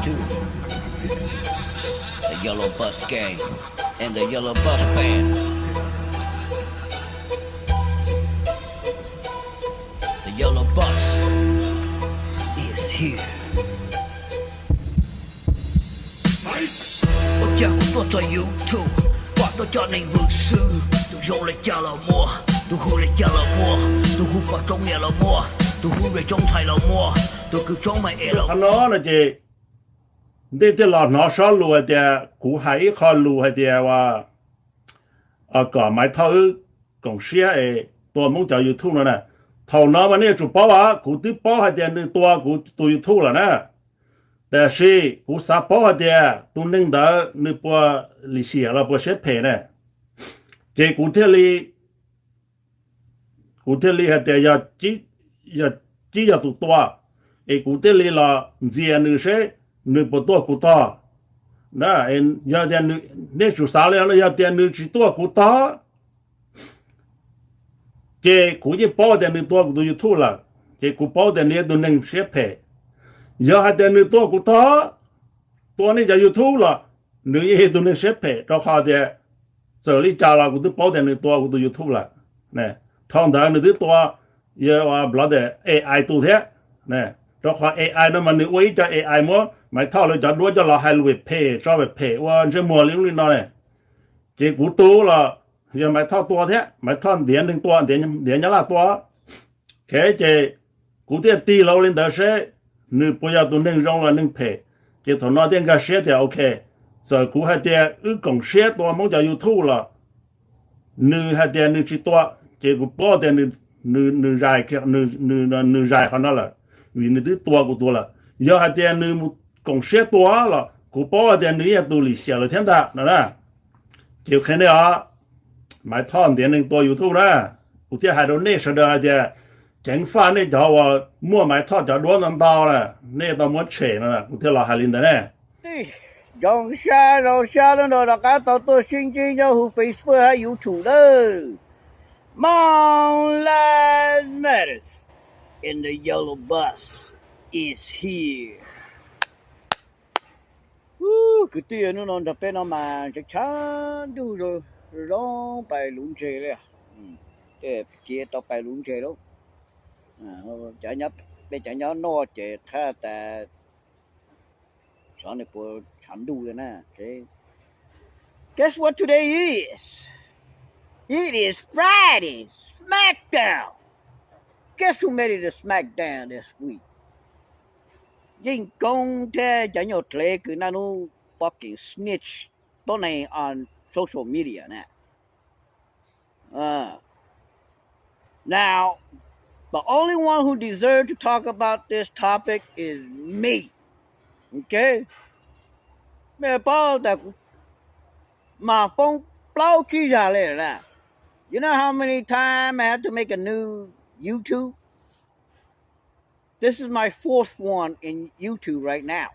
too. The Yellow Bus Gang and the Yellow Bus Band. The Yellow Bus is here. Ôi cha của tôi cho YouTube, bọn tôi cho nên vượt sư. Tôi vô lại cha là mua, tôi hù lại cha là mua, tôi hù vào trong nhà là mua, tôi hù về trong thầy là mua, tôi cứ trong mày là. Hắn nói là gì? Đây là nó sao lùi thì cú hay khó lùi thìว่าcó máy thâu còn xe ấyตัวมึงจะ YouTube แล้วนะเท่านั้นมันเนี่ยจุดป้ากูตีป้าให้เดียนตัวกูตัว YouTube แล้วนะแต่สิกูสาป้าให้เดียตัวนึงเดอนึกว่าลิเสียแล้วว่าเช็ดเพเนี่ยเจ้ากูเทลีให้เดียอย่าจี้ตัวไอ้กูเทลีละเจียนึกเช่นึกว่าตัวกูต่อนะเอ็นอย่าเดียนึกเนี่ยจุดสาเลยนะอย่าเดียนึกจีตัวกูต่อเจ้ากูจะป้อเดียนึกตัวกูตัว YouTube ละเจ้ากูป้อเดียนึกตัวนึงเช็ดเพอย่าให้เดียนึกตัวกูต่อตัวนี้จะ YouTube ละนึกยังตัวนึงเช็ดเพเราพาเดียเจอลิจ่าละกูตัวป้อเดียนึกตัวกูตัว YouTube ละเนี่ยท้องเดินนึกตัวเยอะว่าบล็อดเด AI ตัวเท่เนี่ยเราขอ AI นั่นมันนึกว่าจะ AI มั้งไม่เท่าเลยจะด้วยจะเราให้รู้เพย์ชอบเพย์ว่าจะมัวลิ้นลิ้นนั่นเนี่ยเจ้ากูตัวละยังไม่เท่าตัวเท่ไม่เท่าเดียนหนึ่งตัวเดียนยังละตัวแค่เจ้ากูเที่ยตีเราเล่นแต่เช่นึกปอยตัวหนึ่งร้องละหนึ่งเพย์เจ้าถอนเดียนก็เช่เดียวโอเคจะกูให้เดียกงเช่ตัวมึงจะยูทูบละนึกให้เดียนึกชิตัวเจ้ากูป้อเดียนึกใจนึกใจเขานั่นแหละวินนึกตัวกูตัวละ要还点你公司多了，古包点你也都理写了天的，那就肯定啊，买汤点能多有头呢，我这还都那时的的，整饭那叫我莫买汤叫多能到了，那到莫吃了，我这老海林的呢。对，用下了大家到到新进有 Facebook 还有 YouTube 了。Mountain Matters in the Yellow Bus is here. Cái tiền nó đập bên nó mà chắc chắn đủ rồi đó bài lúng chơi đấy à, để chia tao bài lúng chơi đâu, chả nhớ nó chơi khá ta, sau này bộ chán đủ rồi nè. Okay. Guess what today is? It is Friday, Smackdown. Guess who made it to Smackdown this week? Nhưng công thế chẳng nhớ thế cứ nó fucking snitch tối nay on social media nè. Now, the only one who deserves to talk about this topic is me. Okay? Mẹ bao that mà phong bao chi ra lên nè. You know how many times I had to make a new YouTube? This is my fourth one in YouTube right now.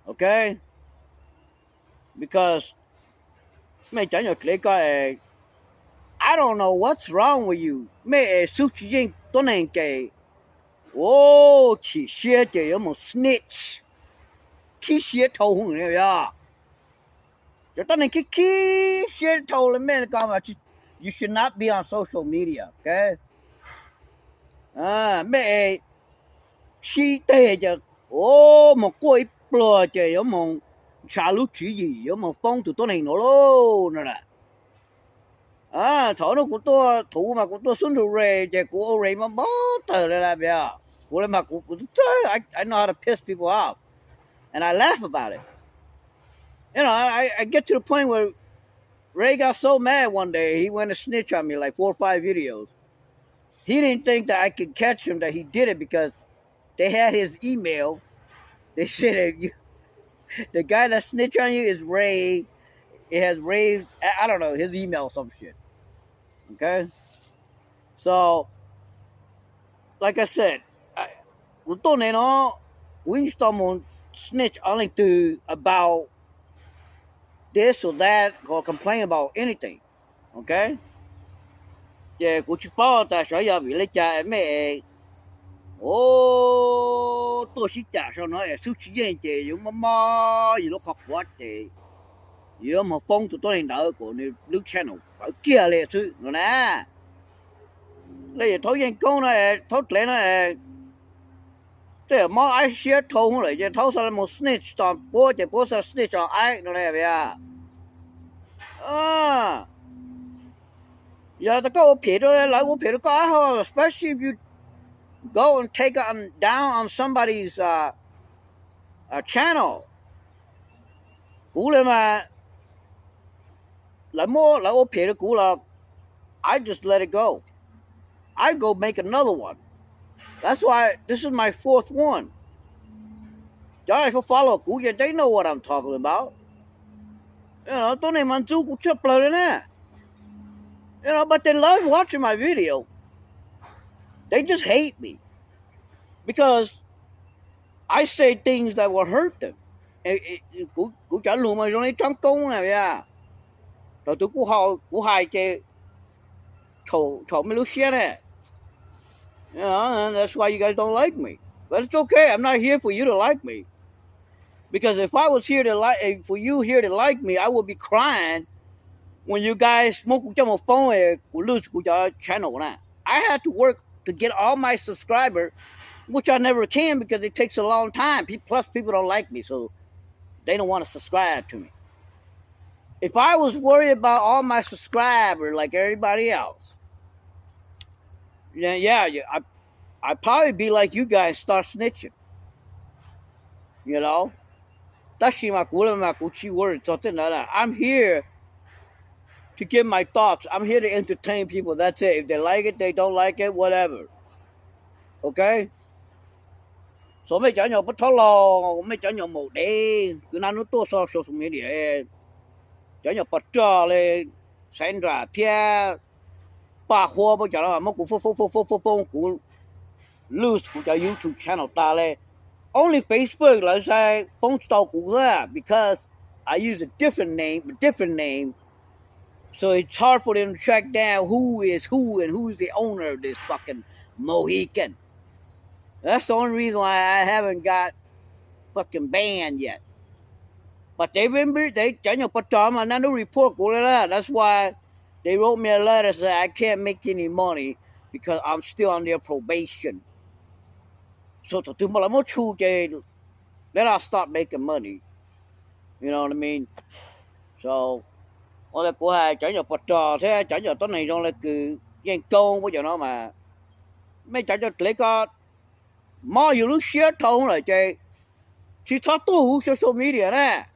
Okay? Because I don't know what's wrong with you. Oh, chỉ xe chỉ có một snitch. Khi xe thầu hùng này ya. Cho tôi này khi xe thầu là mẹ con mà you should not be on social media, okay? Mẹ si tê chứ. Một cô ít bờ chứ có một trả lúc chỉ gì có một phong từ tôi này nó lô nè. Thở nó của tôi thủ mà của tôi xuống thủ rề chứ của ô rề mà bó tờ ra bây giờ. Của lại mà của I know how to piss people off. And I laugh about it. You know, I get to the point where Ray got so mad one day, he went to snitch on me like 4 or 5 videos. He didn't think that I could catch him, that he did it because they had his email. They said that the guy that snitched on you is Ray. It has Ray, I don't know, his email or some shit. Okay? So, like I said, we need someone snitch only to about this or that or complain about anything. Okay? Yeah, của chị bảo ta sở giờ bị lấy cha mẹ ô tôi chỉ trả cho nó là số chỉ gì chị dùng mà gì nó học quá chị giờ mà phong tụi tôi này đỡ của này nước channel ở kia liền chứ nó nè đây thấu dân công này thấu lẽ này thế mà ai share thấu không lại chứ thấu sao một snitch toàn bố chỉ bố sao snitch cho ai nó này vậy à giờ ta cóผิดด้วยแล้วผิดก็เอา especially if you go and take on down on somebody's channel กูเลยมาแล้วมั่วแล้วผิดกูละ I just let it go I go make another one that's why this is my fourth one y'all if you follow กู they know what I'm talking about you know ตัวนี้มันจู้กูชอบเลยนะYou know, but they love watching my video. They just hate me because I say things that will hurt them. Cú trả lời mà trong trắng công này à. Rồi tôi cú hại cái丑没路线呢. You know, and that's why you guys don't like me. But it's okay. I'm not here for you to like me. Because if I was here to for you here to like me, I would be crying. When you guys smoke một phone lose your channel I had to work to get all my subscribers, which I never can because it takes a long time. Plus, people don't like me, so they don't want to subscribe to me. If I was worried about all my subscribers like everybody else, then yeah, I'd probably be like you guys, start snitching. You know? I'm here to give my thoughts. I'm here to entertain people. That's it. If they like it, they don't like it, whatever. Okay? So mấy chả nhỏ bắt tháo lò, mấy chả nhỏ màu đen, cứ nói tôi so social media. Chả nhỏ bắt trò lên, sáng ra thia, ba hoa bây giờ là mất của phô của lose của cái YouTube channel ta lên. Only Facebook là say phone store của ra because I use a different name. So it's hard for them to track down who is who and who's the owner of this fucking Mohican. That's the only reason why I haven't got fucking banned yet. But they've been no report. That's why they wrote me a letter saying I can't make any money because I'm still on their probation. So then I'll start making money. You know what I mean? So là của hai chả nhỏ bật trò thế chả nhỏ tối này trong là cứ gian câu bây giờ nó mà mấy chả cho lấy có mà nhiều lúc share thông là chơi chỉ thoát tu social media nè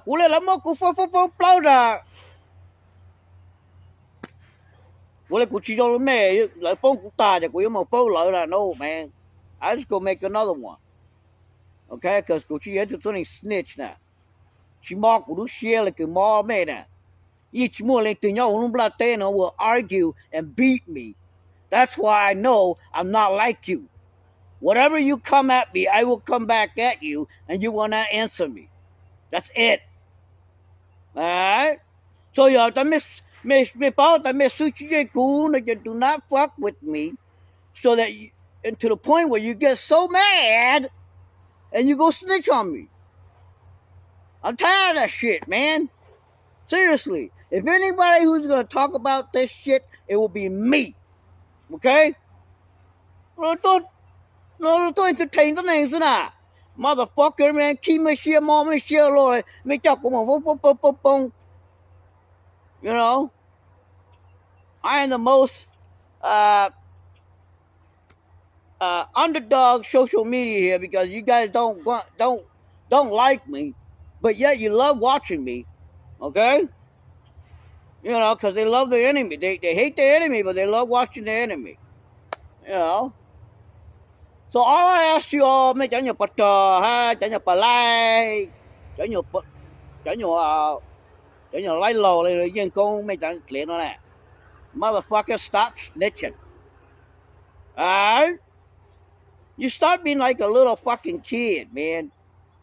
cú lên lắm cú phô bao ra cú lên cú chỉ cho mẹ lại phong cú ta cho cú yếu một bao lợi là no man I just go make another one okay because cú chỉ hết tụi này snitch nè chỉ mò của nó share là cái mò mẹ nè, ít chỉ mua lên từ nhau không biết tên nó will argue and beat me. That's why I know I'm not like you. Whatever you come at me, I will come back at you, and you will not answer me. That's it. Alright. So giờ ta mới bảo ta mới suy nghĩ cũ là do not fuck with me, so that and to the point where you get so mad, and you go snitch on me. I'm tired of that shit, man. Seriously. If anybody who's going to talk about this shit, it will be me. Okay? No, tôi entertain the names na. Motherfucker, man. Khi mới share, mò mới share rồi. Mới chọc của một phông. You know? I am the most underdog social media here because you guys don't like me. But yet you love watching me, okay? You know, because they love their enemy. They hate their enemy, but they love watching their enemy. You know? So all I ask you all, mấy chả nhiều bật trò ha, chả nhiều bà like, chả nhiều like lầu này rồi dân công mấy chả liền nó nè. Motherfucker, stop snitching. Alright? You start being like a little fucking kid, man.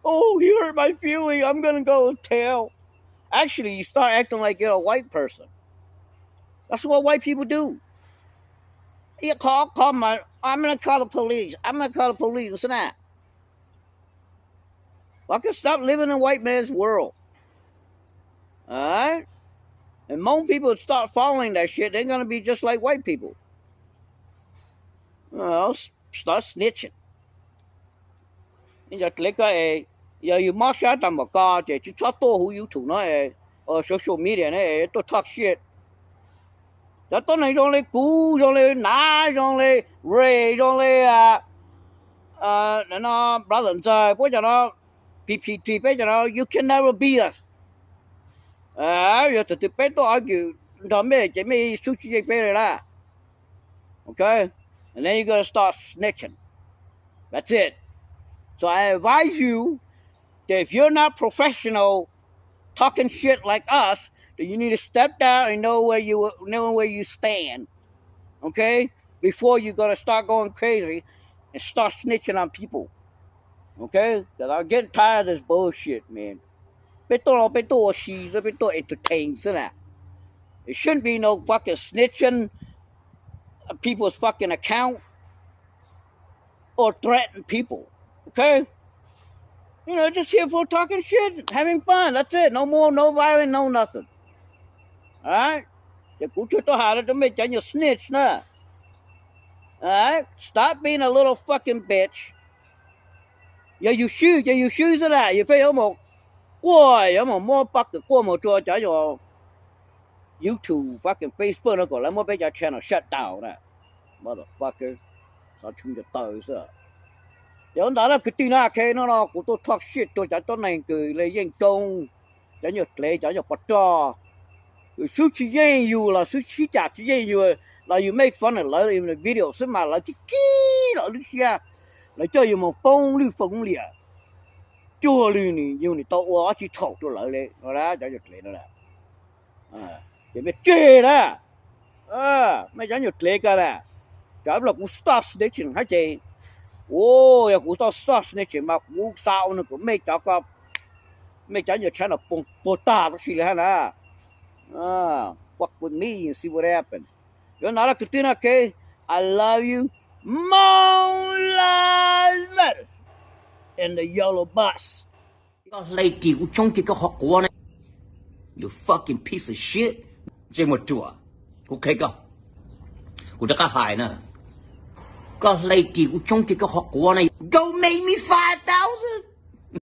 Oh, he hurt my feeling. I'm going to go tell. Actually, you start acting like you're a white person. That's what white people do. You call my. I'm gonna call the police. I'm gonna call the police. Listen that. Fucking stop living in white man's world. Alright? And most people start following that shit, they're gonna be just like white people. Well, start snitching. Giờ lấy cái giờ you mark out tầm một cái thì chỉ cho tôi who you to nó social media này tôi talk shit. Giờ tôi này trong lấy cú, trong lấy ná, trong lấy ray, trong lấy nó brother and sister, bây giờ nó PPT, bây giờ nó you can never beat us. Giờ từ bây tôi argue, đó mấy chỉ mấy sushi gì bây là, okay, and then you gotta start snitching. That's it. So I advise you that if you're not professional talking shit like us, that you need to step down and know where you stand, okay, before you're gonna start going crazy and start snitching on people, okay? Because I'm getting tired of this bullshit, man. It shouldn't be no fucking snitching people's fucking account or threatening people, okay? You know, just here for talking shit, having fun. That's it. No more, no violence, no nothing. All right? Snitch, nah. All right? Stop being a little fucking bitch. You shoes it out. You pay almost. Boy, I'm a more fucking your YouTube, fucking Facebook, nó còn lấy một cái channel shut down nè, motherfucker, sao chung cho tôi sao? Giờ đó là cái tin nào kia nó của tôi talk shit tôi chả tôi này cười lấy danh công, chả nhật lấy chả nhật bắt trò, số chỉ danh you là số chỉ chả chỉ danh you là you make fun of lại in the video, xem mà là cái là lúc kia, lại cho you một phong liền. Chua luôn nè, nhiều nè tao quá chỉ thầu tôi lại lên, nó đó chả nhật lấy nó là, chỉ biết chê đó, mấy chả nhật lấy cả nè, chả là cũng start snitching hả chị, ô, giờ cũng start snitching mà cũng sao nó cũng mấy chả nhật channel bông ta đó xí là nè, fuck with me and see what happens. Yo nada que tiene que, I love you, more lives matter. In the yellow bus. Lady, trong cái học của này, you fucking piece of shit. Trên một chùa, ok không? Cô đã có hại nè. Có lady, trong cái học của này, go make me 5,000.